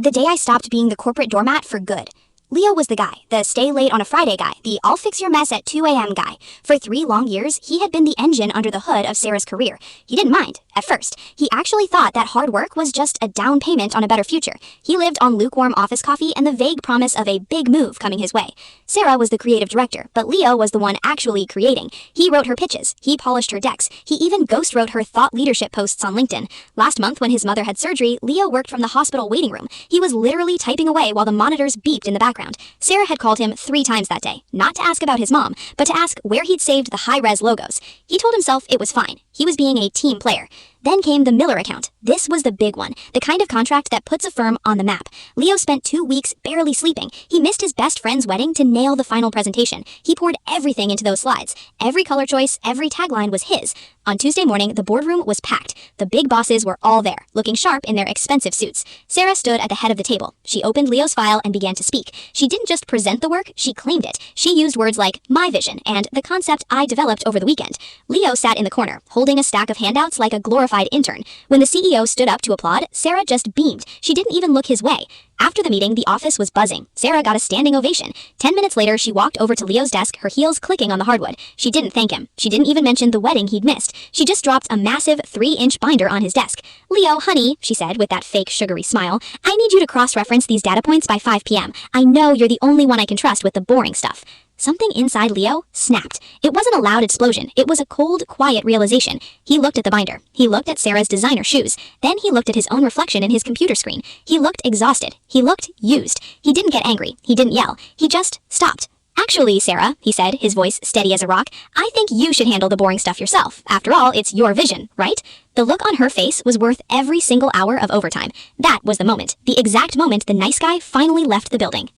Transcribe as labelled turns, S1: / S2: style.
S1: The day I stopped being the corporate doormat for good. Leo was the guy, the stay late on a Friday guy, the I'll fix your mess at 2 a.m. guy. For 3 long years, he had been the engine under the hood of Sarah's career. He didn't mind, at first. He actually thought that hard work was just a down payment on a better future. He lived on lukewarm office coffee and the vague promise of a big move coming his way. Sarah was the creative director, but Leo was the one actually creating. He wrote her pitches, he polished her decks, he even ghost wrote her thought leadership posts on LinkedIn. Last month, when his mother had surgery, Leo worked from the hospital waiting room. He was literally typing away while the monitors beeped in the background. Sarah had called him 3 times that day, not to ask about his mom, but to ask where he'd saved the high-res logos. He told himself it was fine. He was being a team player. Then came the Miller account. This was the big one, the kind of contract that puts a firm on the map. Leo spent 2 weeks barely sleeping. He missed his best friend's wedding to nail the final presentation. He poured everything into those slides. Every color choice, every tagline was his. On Tuesday morning, the boardroom was packed. The big bosses were all there, looking sharp in their expensive suits. Sarah stood at the head of the table. She opened Leo's file and began to speak. She didn't just present the work, she claimed it. She used words like my vision and the concept I developed over the weekend. Leo sat in the corner, holding a stack of handouts like a glorified intern. When the CEO stood up to applaud, Sarah just beamed. She didn't even look his way. After the meeting, the office was buzzing. Sarah got a standing ovation. 10 minutes later, she walked over to Leo's desk, her heels clicking on the hardwood. She didn't thank him. She didn't even mention the wedding he'd missed. She just dropped a massive 3-inch binder on his desk. Leo, honey, she said with that fake sugary smile, I need you to cross-reference these data points by 5 p.m. I know you're the only one I can trust with the boring stuff. Something inside Leo snapped. It wasn't a loud explosion. It was a cold, quiet realization. He looked at the binder. He looked at Sarah's designer shoes. Then he looked at his own reflection in his computer screen. He looked exhausted. He looked used. He didn't get angry. He didn't yell. He just stopped. Actually, Sarah, he said, his voice steady as a rock, I think you should handle the boring stuff yourself. After all, it's your vision, right? The look on her face was worth every single hour of overtime. That was the moment. The exact moment the nice guy finally left the building.